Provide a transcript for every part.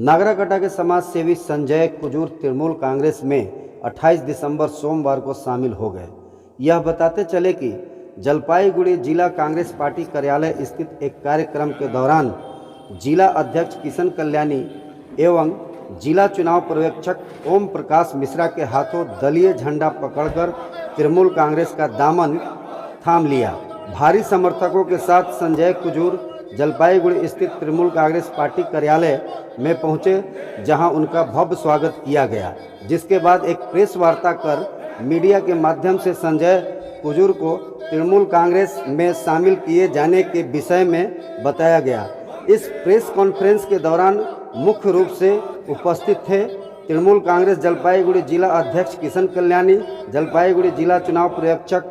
नागराकटा के समाज सेवी संजय कुजूर तृणमूल कांग्रेस में 28 दिसंबर सोमवार को शामिल हो गए। यह बताते चले कि जलपाईगुड़ी जिला कांग्रेस पार्टी कार्यालय स्थित एक कार्यक्रम के दौरान जिला अध्यक्ष किशन कल्याणी एवं जिला चुनाव पर्यवेक्षक ओम प्रकाश मिश्रा के हाथों दलीय झंडा पकड़कर तृणमूल कांग्रेस का दामन थाम लिया। भारी समर्थकों के साथ संजय कुजूर जलपाईगुड़ी स्थित तृणमूल कांग्रेस पार्टी कार्यालय में पहुंचे, जहां उनका भव्य स्वागत किया गया, जिसके बाद एक प्रेस वार्ता कर मीडिया के माध्यम से संजय कुजूर को तृणमूल कांग्रेस में शामिल किए जाने के विषय में बताया गया। इस प्रेस कॉन्फ्रेंस के दौरान मुख्य रूप से उपस्थित थे तृणमूल कांग्रेस जलपाईगुड़ी जिला अध्यक्ष किशन कल्याणी, जलपाईगुड़ी जिला चुनाव पर्यवेक्षक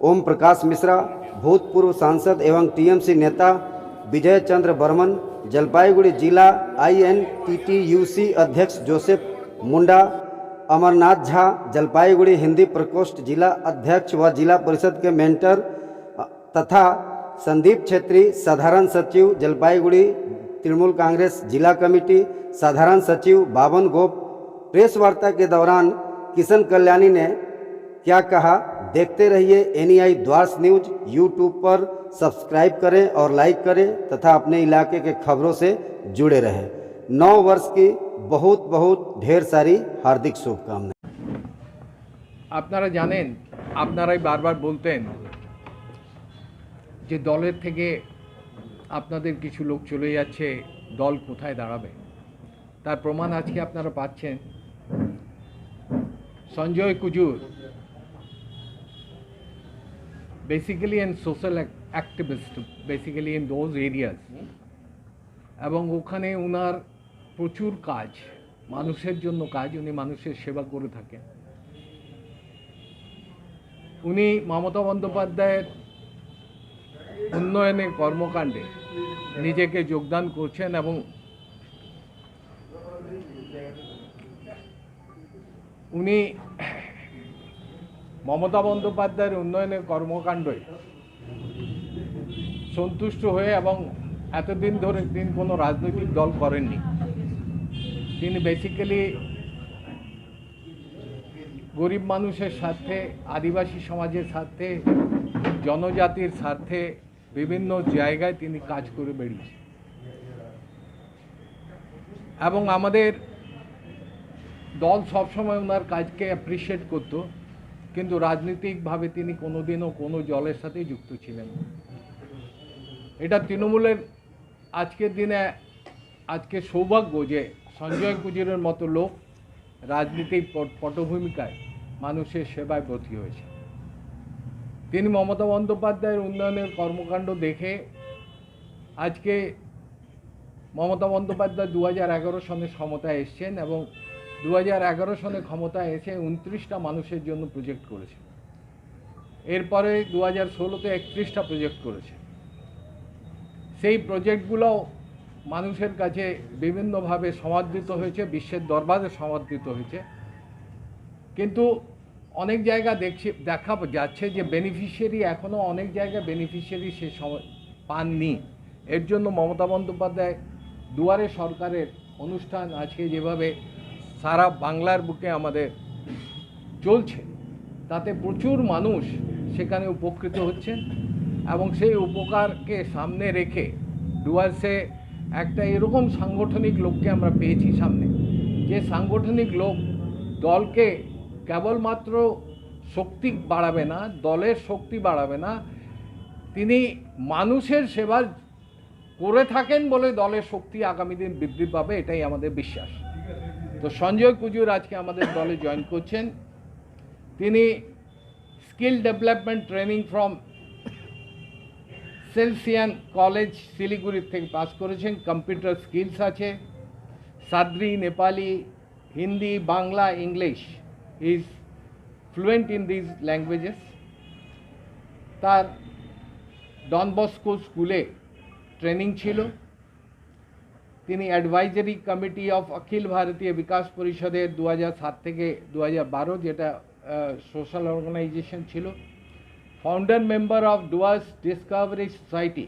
ओम प्रकाश मिश्रा, भूतपूर्व सांसद एवं टीएमसी नेता विजय चंद्र बर्मन, जलपाईगुड़ी जिला INTTUC अध्यक्ष जोसेफ मुंडा, अमरनाथ झा, जलपाईगुड़ी हिंदी प्रकोष्ठ जिला अध्यक्ष व जिला परिषद के मेंटर तथा संदीप छेत्री, साधारण सचिव जलपाईगुड़ी तृणमूल कांग्रेस जिला कमेटी, साधारण सचिव बावन गोप। प्रेस वार्ता के दौरान किशन कल्याणी ने क्या कहा, देखते रहिए NEI द्वार्स न्यूज। यूट्यूब पर सब्सक्राइब करें और लाइक करें तथा अपने इलाके के खबरों से जुड़े रहें। 9 वर्ष की बहुत बहुत ढेर सारी हार्दिक शुभकामनाएं। আপনারা জানেন, আপনারাই বারবার বলতেন যে দলের থেকে আপনাদের কিছু লোক চলে যাচ্ছে, দল কোথায় দাঁড়াবে। তার প্রমাণ আজকে আপনারা পাচ্ছেন। Sanjay Kujur basically an social activist, basically in those areas, এবং ওখানে ওনার প্রচুর কাজ, মানুষের জন্য কাজ, উনি মানুষের সেবা করে থাকেন। উনি মমতা বন্দ্যোপাধ্যায়ের উন্নয়নের কর্মকাণ্ডে নিজেকে যোগদান করছেন এবং উনি মমতা বন্দ্যোপাধ্যায়ের উন্নয়নের কর্মকাণ্ডে সন্তুষ্ট হয়ে এবং এতদিন ধরে তিনি কোনো রাজনৈতিক দল করেননি। তিনি বেসিক্যালি গরিব মানুষের স্বার্থে, আদিবাসী সমাজের স্বার্থে, জনজাতির স্বার্থে বিভিন্ন জায়গায় তিনি কাজ করে বেরিয়েছেন এবং আমাদের দল সবসময় ওনার কাজকে অ্যাপ্রিসিয়েট করত, কিন্তু রাজনৈতিকভাবে তিনি কোনোদিনও কোনো দলের সাথে যুক্ত ছিলেন না। এটা তৃণমূলের আজকের দিনে আজকে সৌভাগ্য যে সঞ্জয় কুজুরের মতো লোক রাজনীতিক পটভূমিকায় মানুষের সেবায় ব্রতী হয়েছে। তিনি মমতা বন্দ্যোপাধ্যায়ের উন্নয়নের কর্মকাণ্ড দেখে আজকে মমতা বন্দ্যোপাধ্যায় 2011 সনে ক্ষমতায় এসছেন এবং 2011 সনে ক্ষমতায় এসে 29টা মানুষের জন্য প্রজেক্ট করেছে। এরপরে 2016-তে 31টা প্রজেক্ট করেছে। সেই প্রজেক্টগুলো মানুষের কাছে বিভিন্নভাবে সমাদৃত হয়েছে, বিশ্বের দরবারে সমাদৃত হয়েছে, কিন্তু অনেক জায়গা দেখা যাচ্ছে যে বেনিফিশিয়ারি এখনও অনেক জায়গায় বেনিফিশিয়ারি সে পাননি। এর জন্য মমতা বন্দ্যোপাধ্যায় দুয়ারে সরকারের অনুষ্ঠান আজকে যেভাবে সারা বাংলার বুকে আমাদের চলছে, তাতে প্রচুর মানুষ সেখানে উপকৃত হচ্ছেন এবং সেই উপকারকে সামনে রেখে ডুয়ার্সে একটা এরকম সাংগঠনিক লোককে আমরা পেয়েছি সামনে, যে সাংগঠনিক লোক দলকে কেবলমাত্র শক্তি বাড়াবে না, দলের শক্তি বাড়াবে না, তিনি মানুষের সেবা করে থাকেন বলে দলের শক্তি আগামী দিন বৃদ্ধি পাবে, এটাই আমাদের বিশ্বাস। তো সঞ্জয় কুজুর আজকে আমাদের দলে জয়েন করছেন। তিনি skill development training from Salesian college Siliguri থেকে পাস করেছেন। কম্পিউটার স্কিলস আছে, Sadri, Nepali, Hindi, Bangla, English, is fluent in these languages. তার ডন বস্কো স্কুলে ট্রেনিং ছিল। তিনি অ্যাডভাইজারি কমিটি অফ অখিল ভারতীয় বিকাশ পরিষদের 2007 থেকে 2012, যেটা সোশ্যাল অর্গানাইজেশন ছিল, founder member of Dooars Discovery society,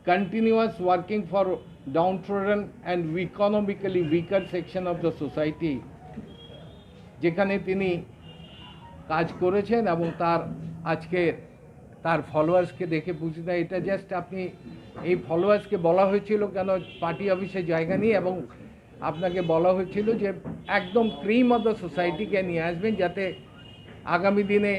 continuous working for downtrodden and economically weaker section of the society যেখানে তিনি কাজ করেছেন এবং তার আজকে তার ফলোয়ার্সকে দেখে বুঝতে হয় এটা জাস্ট আপনি এই ফলোয়ার্সকে বলা হয়েছিল কেন পার্টি অফিসে জায়গা নিয়ে এবং আপনাকে বলা হয়েছিল যে একদম ক্রিম অফ দ্য সোসাইটিকে নিয়ে আসবেন যাতে আগামী দিনে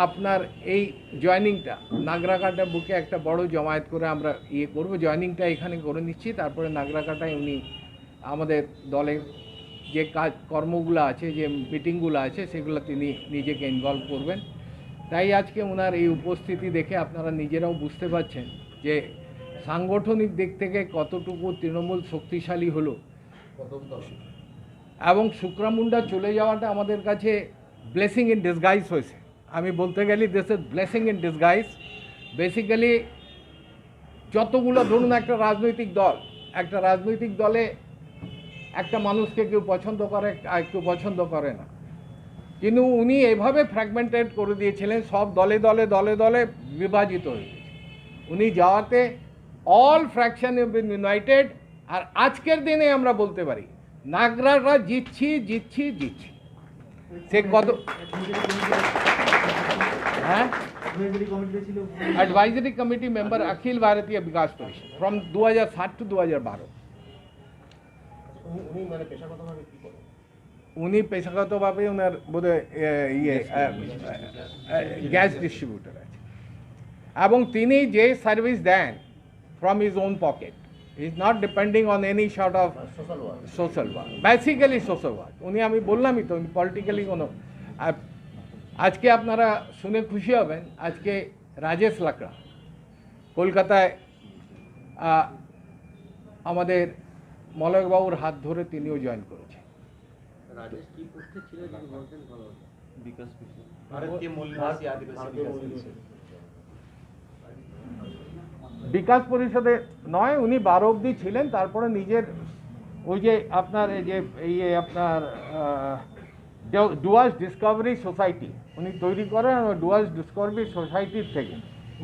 আপনার এই জয়েনিংটা নাগরাকাটা বুকে একটা বড় জমায়েত করে আমরা ইয়ে করব জয়েনিংটা এখানে করে নিচ্ছি তারপরে নাগরাকাটায় উনি আমাদের দলের যে কাজ কর্মগুলো আছে যে মিটিংগুলো আছে সেগুলো তিনি নিজেকে ইনভলভ করবেন তাই আজকে ওনার এই উপস্থিতি দেখে আপনারা নিজেরাও বুঝতে পারছেন যে সাংগঠনিক দিক থেকে কতটুকু তৃণমূল শক্তিশালী হলো এবং শুক্রামুন্ডা চলে যাওয়াটা আমাদের কাছে ব্লেসিং ইন ডিসগাইজ হয়েছে আমি বলতে গেলে this is blessing in disguise basically যতগুলো ধরুন একটা রাজনৈতিক দলে একটা মানুষকে কেউ পছন্দ করে আর কেউ পছন্দ করে না কিন্তু উনি এভাবে ফ্র্যাগমেন্টেড করে দিয়েছিলেন সব দলে দলে দলে দলে বিভাজিত হয়ে গেছে উনি যাওয়াতে all fraction have been united আর আজকের দিনে আমরা বলতে পারি নাগরারা জিতছি সে কত হ্যাঁ advisory committee member Akhil Bharatiya विकास परिषद फ्रॉम 2007 टू 2012 উনি পেশাগতভাবে ওনার বোধহয় ইয়ে গ্যাস ডিস্ট্রিবিউটার আছে এবং তিনি যে সার্ভিস দেন from his own pocket is not depending on any sort of social work basically social work উনি আমি বললামই তো পলিটিক্যালি কোনো আজকে আপনারা শুনে খুশি হবেন আজকে রাজেশ লাকড়া কলকাতায় আমাদের মলয়বাবুর হাত ধরে তিনিও জয়েন করেছেন বিকাশ পরিষদে নয় উনি 12 অবধি ছিলেন তারপরে নিজের ওই যে আপনার এই যে আপনার ডুয়ার্স ডিসকভারি সোসাইটি উনি তৈরি করেন ডুয়ার্স ডিসকভারি সোসাইটির থেকে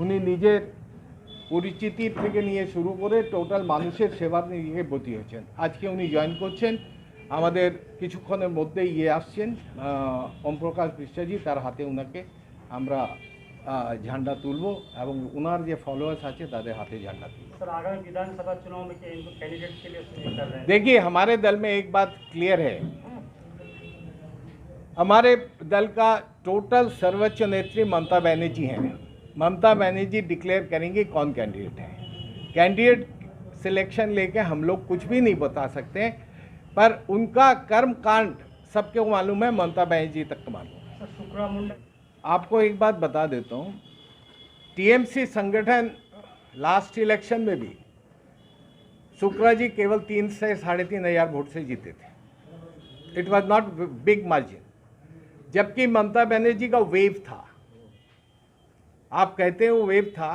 উনি নিজের পরিচিতির থেকে নিয়ে শুরু করে টোটাল মানুষের সেবা নিয়ে ব্রতী হয়েছেন আজকে উনি জয়েন করছেন আমাদের কিছুক্ষণের মধ্যেই আসছেন ওমপ্রকাশ বিশ্বাজি তার হাতে ওনাকে আমরা झंडा তুলব এবং ওনার যে फॉलोअर्स আছে তাদের হাতে झंडा তুলব सर आगामी विधानसभा चुनाव में क्या इनको कैंडिडेट के लिए सूचित कर रहे हैं देखिए हमारे दल में एक बात क्लियर है हमारे दल का टोटल सर्वोच्च नेत्री ममता बनर्जी हैं ममता बनर्जी डिक्लेयर करेंगे कौन कैंडिडेट है कैंडिडेट सिलेक्शन लेके हम लोग कुछ भी नहीं बता सकते पर उनका कर्म कांड सबको मालूम है ममता बनर्जी तक मालूम है सर शुक्रामुंडा आपको एक बात बता देता हूँ टीएमसी संगठन लास्ट इलेक्शन में भी शुक्ला जी केवल 3 से 3,500 वोट से जीते थे it was not big margin जबकि ममता बनर्जी का वेव था आप कहते हैं वो वेव था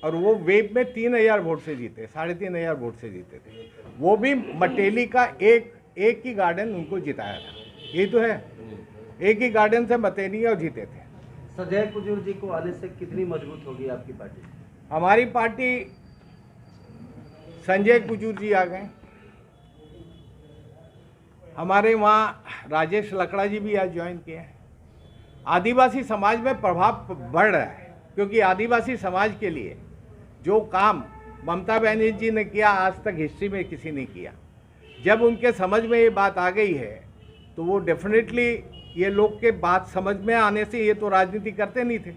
और वो वेव में 3,000 वोट से जीते 3,500 वोट से जीते थे वो भी मटेली का एक ही गार्डन उनको जिताया था ये तो है एक ही गार्डन से मटेली और जीते थे संजय कुजूर जी को आने से कितनी मजबूत होगी आपकी पार्टी हमारी पार्टी संजय कुजूर जी आ गए हमारे वहाँ राजेश लकड़ा जी भी आज ज्वाइन किए हैं आदिवासी समाज में प्रभाव बढ़ रहा है क्योंकि आदिवासी समाज के लिए जो काम ममता बनर्जी ने किया आज तक हिस्ट्री में किसी ने किया जब उनके समझ में ये बात आ गई है तो वो डेफिनेटली ये लोग के बात समझ में आने से ये तो राजनीति करते नहीं थे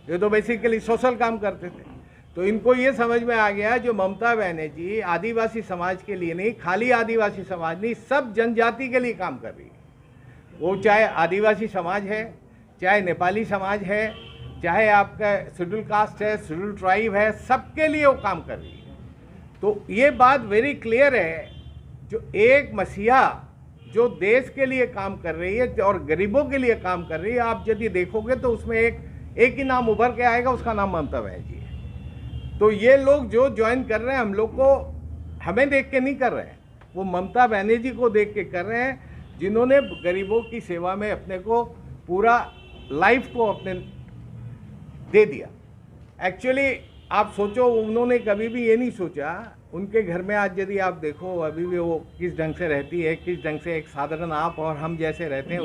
ये तो बेसिकली सोशल काम करते थे तो इनको ये समझ में आ गया जो ममता बनर्जी आदिवासी समाज के लिए नहीं खाली आदिवासी समाज नहीं सब जनजाति के लिए काम कर रही है वो चाहे आदिवासी समाज है चाहे नेपाली समाज है चाहे आपका शेड्यूल कास्ट है शेड्यूल ट्राइब है सबके लिए वो काम कर रही है तो ये बात वेरी क्लियर है जो एक मसीहा जो देश के लिए काम कर रही है और गरीबों के लिए काम कर रही है आप यदि देखोगे तो उसमें एक ही नाम उभर के आएगा उसका नाम ममता बनर्जी है तो ये लोग जो ज्वाइन कर रहे हैं हम लोग को हमें देख के नहीं कर रहे हैं वो ममता बनर्जी को देख के कर रहे हैं जिन्होंने गरीबों की सेवा में अपने को पूरा लाइफ को अपने दे दिया एक्चुअली आप सोचो उन्होंने कभी भी ये नहीं सोचा उनके घर में आज यदि आप देखो अभी भी वो किस ढंग से रहती है, किस ढंग से एक साधारण आप और हम जैसे रहते हैं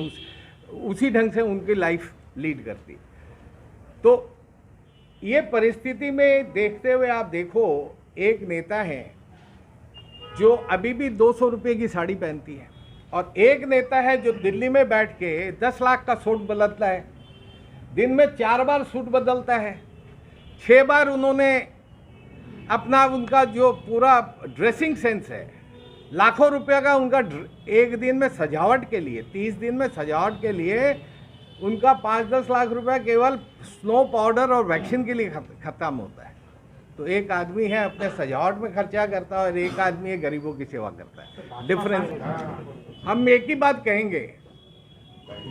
उसी ढंग से उनकी लाइफ लीड करती। तो ये परिस्थिति में देखते हुए आप देखो, एक नेता है जो अभी भी 200 रुपये की साड़ी पहनती है, और एक नेता है जो दिल्ली में बैठ के 10 लाख का सूट बदलता है, दिन में 4 बार सूट बदलता है, 6 बार उन्होंने अपना उनका जो पूरा ड्रेसिंग सेंस है, लाखों रुपए का उनका एक दिन में सजावट के लिए, 30 दिन में सजावट के लिए उनका 5-10 लाख रुपए केवल स्नो पाउडर और वैक्सीन के लिए ख़त्म होता है। तो एक आदमी है अपने सजावट में खर्चा करता है और एक आदमी है गरीबों की सेवा करता है। डिफरेंस हम एक ही बात कहेंगे,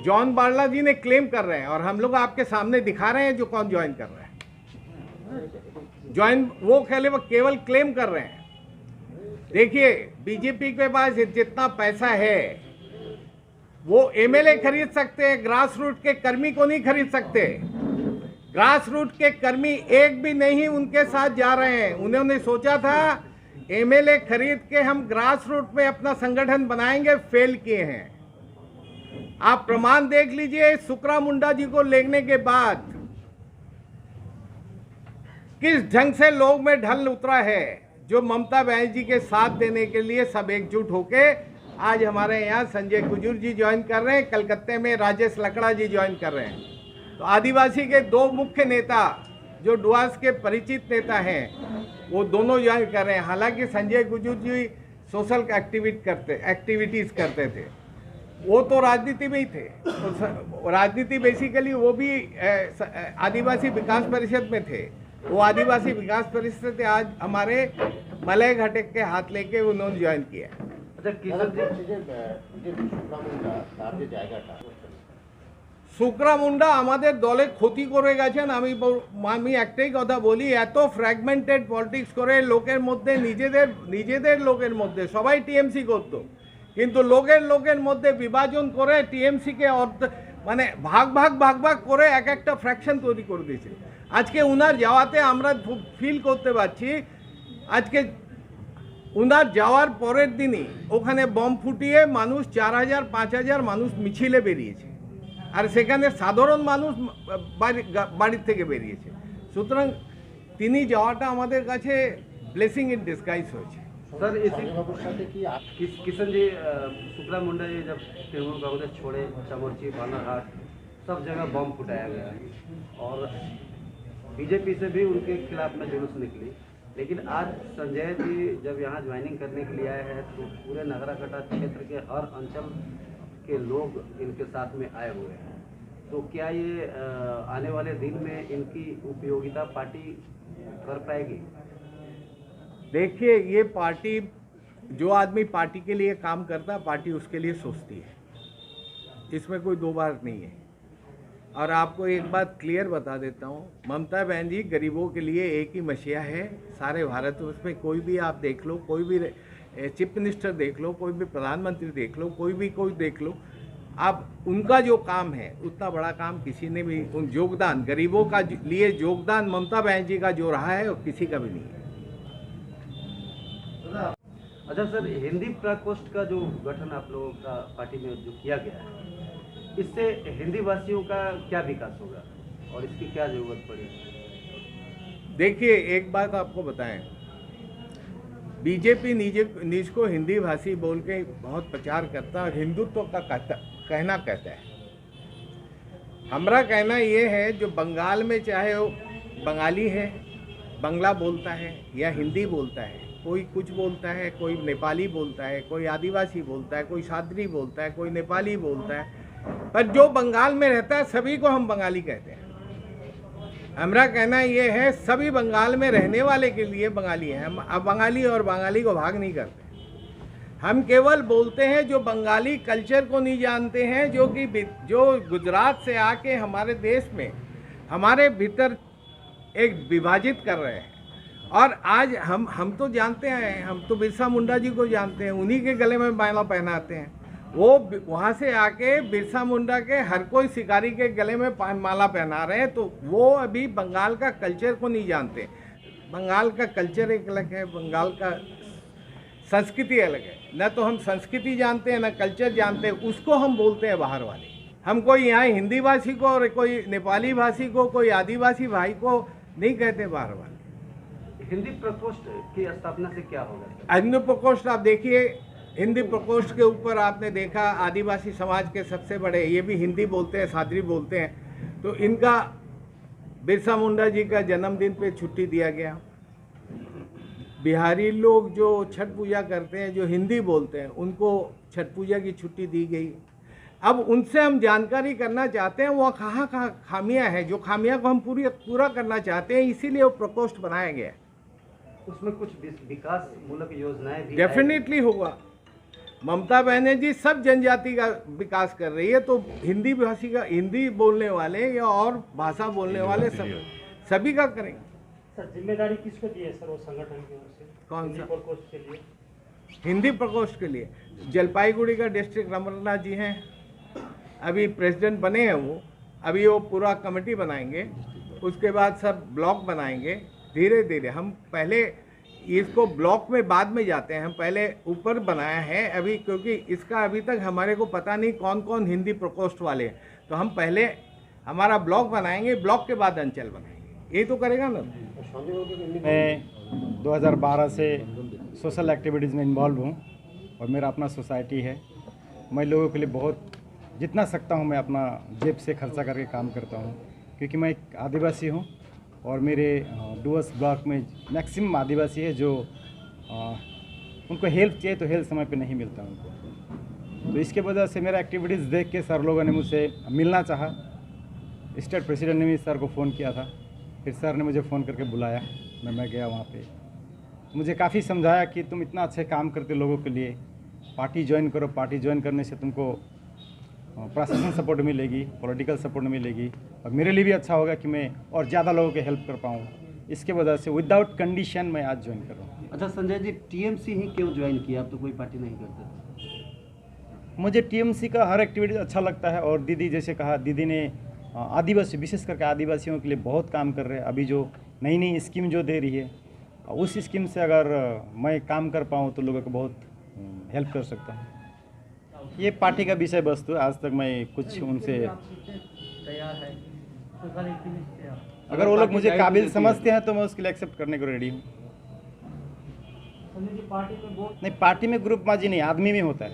जॉन बार्ला जी ने क्लेम कर रहे हैं और हम लोग आपके सामने दिखा रहे हैं जो कौन ज्वाइन कर रहा है। ज्वाइन वो केवल क्लेम कर रहे हैं। देखिए, बीजेपी के पास जितना पैसा है वो एमएलए खरीद सकते हैं, ग्रास रूट के कर्मी को नहीं खरीद सकते। ग्रास रूट के कर्मी एक भी नहीं उनके साथ जा रहे हैं। उन्होंने सोचा था एमएलए खरीद के हम ग्रास रूट में अपना संगठन बनाएंगे, फेल किए हैं। आप प्रमाण देख लीजिए, सुकरा मुंडा जी को लेने के बाद किस ढंग से लोग में ढल उतरा है, जो ममता बनर्जी के साथ देने के लिए सब एकजुट होके आज हमारे यहाँ संजय कुजूर जी ज्वाइन कर रहे हैं, कलकत्ते में राजेश लकड़ा जी ज्वाइन कर रहे हैं। तो आदिवासी के 2 मुख्य नेता जो डुआस के परिचित नेता हैं वो दोनों ज्वाइन कर रहे हैं। हालांकि संजय कुजूर जी सोशल एक्टिविटीज़ करते थे, वो तो राजनीति में ही थे। तो राजनीति बेसिकली वो भी आदिवासी विकास परिषद में थे। वो आदिवासी विकास परिषद से आज हमारे मलय घटक के हाथ लेके उन्होंने ज्वाइन किया। সুকরা মুন্ডা আমাদের দলে ক্ষতি করে গেছেন। আমি একটাই কথা বলি, এত ফ্র্যাগমেন্টেড পলিটিক্স করে লোকের মধ্যে নিজেদের লোকের মধ্যে সবাই টিএমসি করত, কিন্তু লোকের মধ্যে বিভাজন করে টিএমসিকে মানে ভাগ করে এক একটা ফ্র্যাকশন তৈরি করে দিয়েছে। আজকে উনার যাওয়াতে আমরা ফিল করতে পারছি, আজকে উনার যাওয়ার পরের দিনই ওখানে বম ফুটিয়ে মানুষ 4000-5000 মানুষ মিছিলে বেরিয়েছে, আর সেখানে সাধারণ মানুষ বাড়ির থেকে বেরিয়েছে। সুতরাং তিনি যাওয়াটা আমাদের কাছে ব্লেসিং ইন ডিসগাইজ হয়েছে। सर किशन जी, सुकरा मुंडा जी जब तृणमूल कांग्रेस छोड़े, चमोर्ची, बालाघाट सब जगह बम फुटाया गया और बीजेपी से भी उनके खिलाफ में जुलूस निकली। लेकिन आज संजय जी जब यहाँ ज्वाइनिंग करने के लिए आए हैं तो पूरे नगराकटा क्षेत्र के हर अंचल के लोग इनके साथ में आए हुए हैं। तो क्या ये आने वाले दिन में इनकी उपयोगिता पार्टी कर पाएगी? देखिए, ये पार्टी, जो आदमी पार्टी के लिए काम करता है पार्टी उसके लिए सोचती है, इसमें कोई दो बात नहीं है। और आपको एक बात क्लियर बता देता हूँ, ममता बनर्जी गरीबों के लिए एक ही मसीहा है सारे भारत में। उसमें कोई भी आप देख लो, कोई भी चीफ मिनिस्टर देख लो, कोई भी प्रधानमंत्री देख लो, कोई देख लो, आप उनका जो काम है उतना बड़ा काम किसी ने भी योगदान गरीबों का लिए योगदान ममता बनर्जी का जो रहा है वो किसी का भी नहीं है। अच्छा सर, हिंदी प्रकोष्ठ का जो गठन आप लोगों का पार्टी में जो किया गया है, इससे हिंदी भाषियों का क्या विकास होगा और इसकी क्या जरूरत पड़ी? देखिए, एक बात आपको बताएं, बीजेपी निज को हिंदी भाषी बोल के बहुत प्रचार करता है, हिंदुत्व का कहना कहता है। हमारा कहना ये है, जो बंगाल में चाहे वो बंगाली है, बंगला बोलता है या हिंदी बोलता है, कोई कुछ बोलता है, कोई नेपाली बोलता है, कोई आदिवासी बोलता है, कोई सादरी बोलता है, कोई नेपाली बोलता है, पर जो बंगाल में रहता है सभी को हम बंगाली कहते हैं। हमारा कहना ये है, सभी बंगाल में रहने वाले के लिए बंगाली हैं। हम अब बंगाली और बंगाली को भाग नहीं करते, हम केवल बोलते हैं जो बंगाली कल्चर को नहीं जानते हैं, जो गुजरात से आके हमारे देश में हमारे भीतर एक विभाजित कर रहे हैं। और आज हम तो जानते हैं, हम तो बिरसा मुंडा जी को जानते हैं, उन्हीं के गले में माला पहनाते हैं। वो वहाँ से आके बिरसा मुंडा के हर कोई शिकारी के गले में माला पहना रहे हैं, तो वो अभी बंगाल का कल्चर को नहीं जानते। बंगाल का कल्चर एक अलग है, बंगाल का संस्कृति अलग है। न तो हम संस्कृति जानते हैं, न कल्चर जानते हैं, उसको हम बोलते हैं बाहर वाले। हम कोई यहाँ हिंदी भाषी को और कोई नेपाली भाषी को, कोई आदिवासी भाई को नहीं कहते बाहर वाले। हिंदी प्रकोष्ठ की स्थापना से क्या होगा? हिंदी प्रकोष्ठ आप देखिए, हिंदी प्रकोष्ठ के ऊपर आपने देखा आदिवासी समाज के सबसे बड़े, ये भी हिंदी बोलते हैं, सादरी बोलते हैं, तो इनका बिरसा मुंडा जी का जन्मदिन पे छुट्टी दिया गया। बिहारी लोग जो छठ पूजा करते हैं, जो हिंदी बोलते हैं, उनको छठ पूजा की छुट्टी दी गई। अब उनसे हम जानकारी करना चाहते हैं वह कहाँ कहाँ खामियां हैं, जो खामियां को हम पूरा करना चाहते हैं, इसीलिए वो प्रकोष्ठ बनाया गया है। उसमें कुछ विकास मूलक योजनाएं भी डेफिनेटली होगा। ममता बनर्जी सब जनजाति का विकास कर रही है, तो हिंदी भाषी का, हिंदी बोलने वाले या और भाषा बोलने वाले सभी का करेंगे। सर जिम्मेदारी किसको दी है सर वो संगठन की ओर से? कौन सा? प्रकोष्ठ के लिए, हिंदी प्रकोष्ठ के लिए जलपाईगुड़ी का डिस्ट्रिक्ट रमन्नाथ जी हैं, अभी प्रेसिडेंट बने हैं अभी वो पूरा कमेटी बनाएंगे, उसके बाद सब ब्लॉक बनाएंगे। धीरे धीरे हम पहले इसको ब्लॉक में बाद में जाते हैं, हम पहले ऊपर बनाया है अभी, क्योंकि इसका अभी तक हमारे को पता नहीं कौन कौन हिंदी प्रकोष्ठ वाले हैं, तो हम पहले हमारा ब्लॉक बनाएंगे, ब्लॉक के बाद अंचल बनाएंगे, ये तो करेगा ना। मैं 2012 से सोशल एक्टिविटीज़ में इन्वॉल्व हूँ और मेरा अपना सोसाइटी है। मैं लोगों के लिए बहुत जितना सकता हूँ मैं अपना जेब से खर्चा करके काम करता हूँ, क्योंकि मैं एक आदिवासी हूँ और मेरे डुअर्स ब्लॉक में मैक्सिमम आदिवासी है जो उनको हेल्प चाहिए तो हेल्प समय पे नहीं मिलता उनको। तो इसके वजह से मेरा एक्टिविटीज़ देख के सर लोगों ने मुझसे मिलना चाहा। स्टेट प्रेसिडेंट ने भी सर को फ़ोन किया था, फिर सर ने मुझे फ़ोन करके बुलाया, मैं गया वहाँ पे। मुझे काफ़ी समझाया कि तुम इतना अच्छे काम करते लोगों के लिए, पार्टी ज्वाइन करो, पार्टी ज्वाइन करने से तुमको प्रशासन सपोर्ट मिलेगी, पॉलिटिकल सपोर्ट मिलेगी, और मेरे लिए भी अच्छा होगा कि मैं और ज़्यादा लोगों के हेल्प कर पाऊँ। इसके वजह से विदाउट कंडीशन मैं आज ज्वाइन कर रहा हूँ। अच्छा संजय जी, टीएमसी ही क्यों ज्वाइन किया? आप तो कोई पार्टी नहीं करते। मुझे टीएमसी का हर एक्टिविटी अच्छा लगता है, और दीदी जैसे कहा, दीदी ने आदिवासी, विशेष करके आदिवासियों के लिए बहुत काम कर रहे हैं। अभी जो नई नई स्कीम जो दे रही है, उस स्कीम से अगर मैं काम कर पाऊँ तो लोगों को बहुत हेल्प कर सकता हूँ। ये पार्टी का विषय वस्तु, आज तक मैं कुछ उनसे, तैयार है सोशल एक्टिविस्ट, अगर वो लोग मुझे काबिल समझते हैं तो मैं उसके लिए एक्सेप्ट करने को रेडी हूँ। पार्टी में वोट नहीं, पार्टी में ग्रुपबाजी नहीं, आदमी में होता है।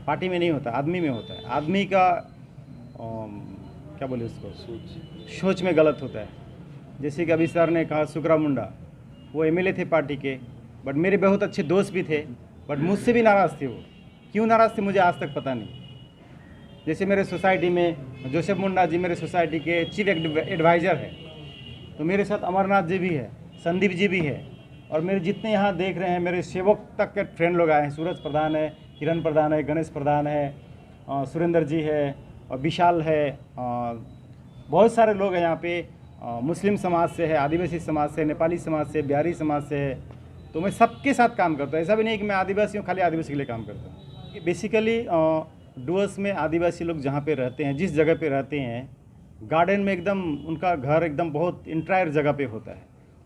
पार्टी में नहीं होता, आदमी में होता है। आदमी का क्या बोले उसको, सोच में गलत होता है। जैसे कि अभी सर ने कहा सुकरा मुंडा, वो एमएलए थे पार्टी के, बट मेरे बहुत अच्छे दोस्त भी थे, बट मुझसे भी नाराज़ थे। वो क्यों नाराज़ थे मुझे आज तक पता नहीं। जैसे मेरे सोसाइटी में जोसेफ मुंडा जी मेरे सोसाइटी के चीफ एडवाइज़र है, तो मेरे साथ अमरनाथ जी भी है, संदीप जी भी है, और मेरे जितने यहाँ देख रहे हैं मेरे सेवक तक के फ्रेंड लोग आए हैं। सूरज प्रधान है, किरण प्रधान है, गणेश प्रधान है, सुरेंद्र जी है, और विशाल है, बहुत सारे लोग हैं यहाँ पे। मुस्लिम समाज से है, आदिवासी समाज से, नेपाली समाज से, बिहारी समाज से है। तो मैं सबके साथ काम करता हूँ। ऐसा भी नहीं कि मैं आदिवासी हूँ, खाली आदिवासी के लिए काम करता हूँ। बेसिकली डुअर्स में आदिवासी लोग जहाँ पे रहते हैं, जिस जगह पे रहते हैं, गार्डन में एकदम उनका घर एकदम बहुत इंट्रायर जगह पे होता है।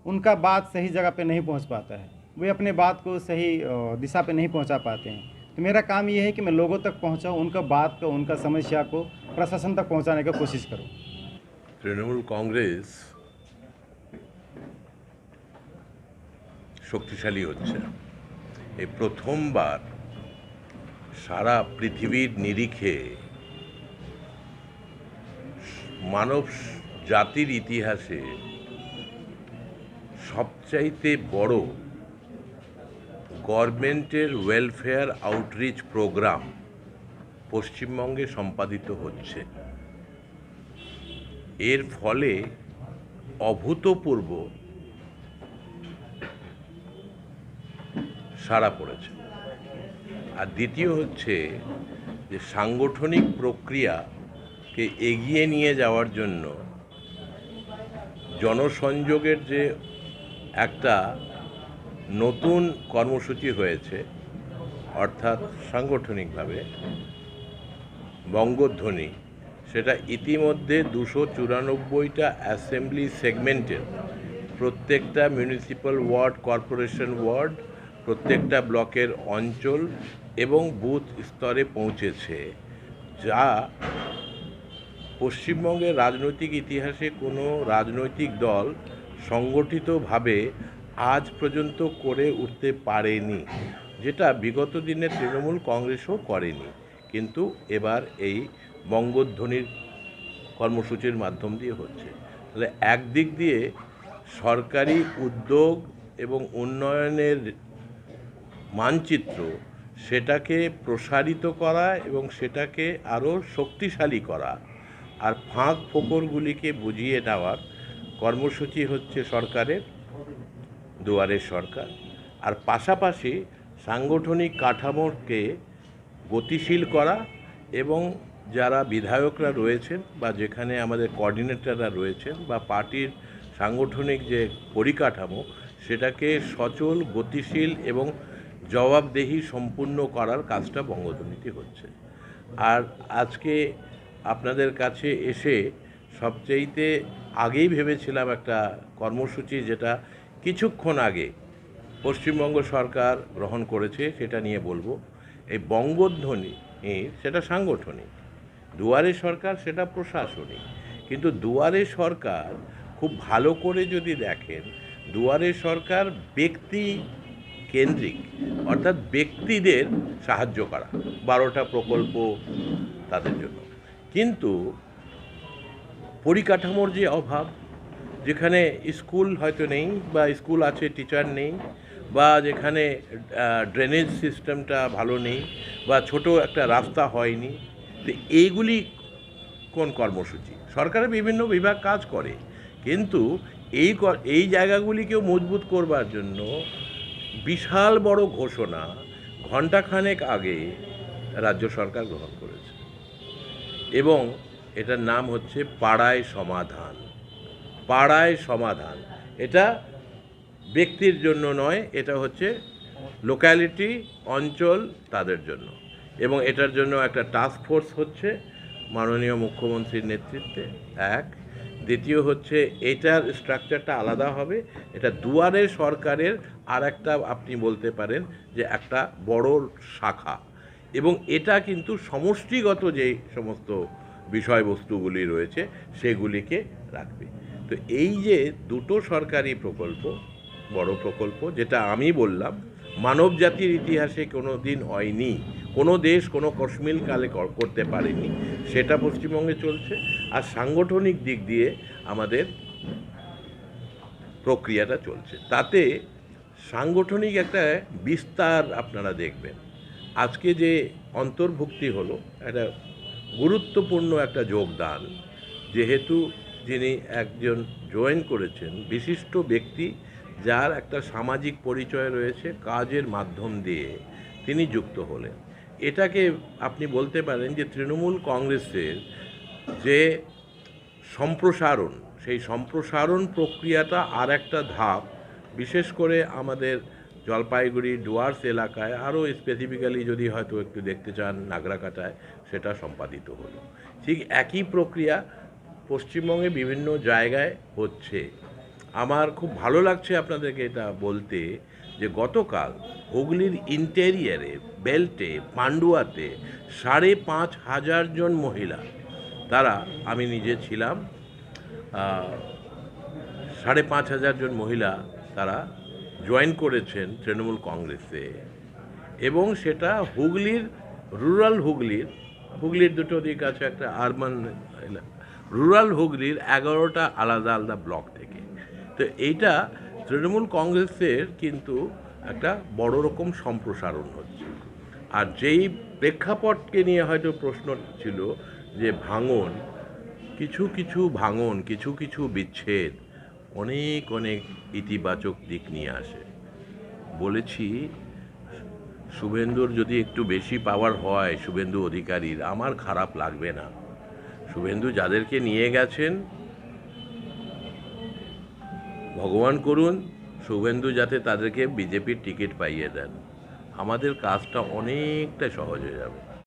उनका बात सही जगह पे नहीं पहुँच पाता है, वे अपने बात को सही दिशा पे नहीं पहुँचा पाते हैं। तो मेरा काम ये है कि मैं लोगों तक पहुँचाऊँ, उनका बात को, उनका समस्या को प्रशासन तक पहुँचाने की कोशिश करूँ। তৃণমূল কংগ্রেস শক্তিশালী হচ্ছে। এই প্রথমবার সারা পৃথিবীর নিরিখে মানব জাতির ইতিহাসে সবচাইতে বড় গভর্নমেন্টের ওয়েলফেয়ার আউটরিচ প্রোগ্রাম পশ্চিমবঙ্গে সম্পাদিত হচ্ছে। এর ফলে অভূতপূর্ব সাড়া পড়েছে। আর দ্বিতীয় হচ্ছে যে সাংগঠনিক প্রক্রিয়াকে এগিয়ে নিয়ে যাওয়ার জন্য জনসংযোগের যে একটা নতুন কর্মসূচি হয়েছে, অর্থাৎ সাংগঠনিকভাবে বঙ্গধ্বনি, সেটা ইতিমধ্যে 294টা অ্যাসেম্বলি সেগমেন্টের প্রত্যেকটা মিউনিসিপ্যাল ওয়ার্ড, কর্পোরেশন ওয়ার্ড, প্রত্যেকটা ব্লকের অঞ্চল এবং বুথ স্তরে পৌঁছেছে, যা পশ্চিমবঙ্গের রাজনৈতিক ইতিহাসে কোনো রাজনৈতিক দল সংগঠিতভাবে আজ পর্যন্ত করে উঠতে পারেনি, যেটা বিগত দিনে তৃণমূল কংগ্রেসও করেনি। কিন্তু এবার এই বঙ্গধ্বনির কর্মসূচির মাধ্যম দিয়ে হচ্ছে। তাহলে একদিক দিয়ে সরকারি উদ্যোগ এবং উন্নয়নের মানচিত্র, সেটাকে প্রসারিত করা এবং সেটাকে আরও শক্তিশালী করা, আর ফাঁক ফোকরগুলিকে বুঝিয়ে নেওয়ার কর্মসূচি হচ্ছে সরকারের দুয়ারের সরকার। আর পাশাপাশি সাংগঠনিক কাঠামোকে গতিশীল করা এবং যারা বিধায়করা রয়েছেন বা যেখানে আমাদের কোঅর্ডিনেটররা রয়েছেন বা পার্টির সাংগঠনিক যে পরিকাঠামো, সেটাকে সচল, গতিশীল এবং জবাবদেহি সম্পূর্ণ করার কাজটা বঙ্গধ্বনিতে হচ্ছে। আর আজকে আপনাদের কাছে এসে সবচেয়েতে আগেই ভেবেছিলাম একটা কর্মসূচি, যেটা কিছুক্ষণ আগে পশ্চিমবঙ্গ সরকার গ্রহণ করেছে, সেটা নিয়ে বলবো। এই বঙ্গধ্বনি সেটা সাংগঠনিক, দুয়ারে সরকার সেটা প্রশাসনিক। কিন্তু দুয়ারে সরকার খুব ভালো করে যদি দেখেন, দুয়ারে সরকার ব্যক্তি কেন্দ্রিক, অর্থাৎ ব্যক্তিদের সাহায্য করা, 12টা প্রকল্প তাদের জন্য। কিন্তু পরিকাঠামোর যে অভাব, যেখানে স্কুল হয়তো নেই বা স্কুল আছে টিচার নেই, বা যেখানে ড্রেনেজ সিস্টেমটা ভালো নেই, বা ছোট একটা রাস্তা হয়নি, তো এইগুলি কোন কর্মসূচি? সরকারের বিভিন্ন বিভাগ কাজ করে, কিন্তু এই জায়গাগুলিকেও মজবুত করবার জন্য বিশাল বড় ঘোষণা ঘণ্টাখানেক আগে রাজ্য সরকার গ্রহণ করেছে, এবং এটার নাম হচ্ছে পাড়ায় সমাধান। পাড়ায় সমাধান, এটা ব্যক্তির জন্য নয়, এটা হচ্ছে লোক্যালিটি, অঞ্চল, তাদের জন্য। এবং এটার জন্য একটা টাস্ক ফোর্স হচ্ছে মাননীয় মুখ্যমন্ত্রীর নেতৃত্বে। এক, দ্বিতীয় হচ্ছে এটার স্ট্রাকচারটা আলাদা হবে, এটা দুয়ারে সরকারের আর একটা আপনি বলতে পারেন যে একটা বড় শাখা, এবং এটা কিন্তু সমষ্টিগত যে সমস্ত বিষয়বস্তুগুলি রয়েছে সেগুলিকে রাখবে। তো এই যে দুটো সরকারি প্রকল্প, বড় প্রকল্প, যেটা আমি বললাম মানব জাতির ইতিহাসে কোনো দিন হয়নি, কোনো দেশ কোনো কশ্মীর কালে করতে পারেনি, সেটা পশ্চিমবঙ্গে চলছে। আর সাংগঠনিক দিক দিয়ে আমাদের প্রক্রিয়াটা চলছে, তাতে সাংগঠনিক একটা বিস্তার আপনারা দেখবেন। আজকে যে অন্তর্ভুক্তি হলো, একটা গুরুত্বপূর্ণ একটা যোগদান, যেহেতু যিনি একজন জয়েন করেছেন বিশিষ্ট ব্যক্তি, যার একটা সামাজিক পরিচয় রয়েছে, কাজের মাধ্যম দিয়ে তিনি যুক্ত হলেন। এটাকে আপনি বলতে পারেন যে তৃণমূল কংগ্রেসের যে সম্প্রসারণ, সেই সম্প্রসারণ প্রক্রিয়াটা আর একটা ধাপ, বিশেষ করে আমাদের জলপাইগুড়ি ডুয়ার্স এলাকায়, আরও স্পেসিফিক্যালি যদি হয়তো একটু দেখতে চান নাগরাকাটায়, সেটা সম্পাদিত হলো। ঠিক একই প্রক্রিয়া পশ্চিমবঙ্গে বিভিন্ন জায়গায় হচ্ছে। আমার খুব ভালো লাগছে আপনাদেরকে এটা বলতে যে গতকাল হুগলির ইন্টেরিয়ারে, বেল্টে, পান্ডুয়াতে 5,500 জন মহিলা, তারা, আমি নিজে ছিলাম, 5,500 জন মহিলা তারা জয়েন করেছেন তৃণমূল কংগ্রেসে। এবং সেটা হুগলির, রুরাল হুগলির দুটো দিক আছে, একটা আরবান, রুরাল হুগলির 11টা আলাদা আলাদা ব্লক থেকে। তো এইটা তৃণমূল কংগ্রেসের কিন্তু একটা বড় রকম সম্প্রসারণ হচ্ছে। আর যেই প্রেক্ষাপটকে নিয়ে হয়তো প্রশ্ন ছিল যে ভাঙন, কিছু কিছু বিচ্ছেদ অনেক অনেক ইতিবাচক দিক নিয়ে আসে। বলেছি, শুভেন্দুর যদি একটু বেশি পাওয়ার হয়, শুভেন্দু অধিকারীর, আমার খারাপ লাগবে না। শুভেন্দু যাদেরকে নিয়ে গেছেন, ভগবান করুন শুভেন্দু যাতে তাদেরকে বিজেপির টিকিট পাইয়ে দেন, আমাদের কাজটা অনেকটা সহজ হয়ে যাবে।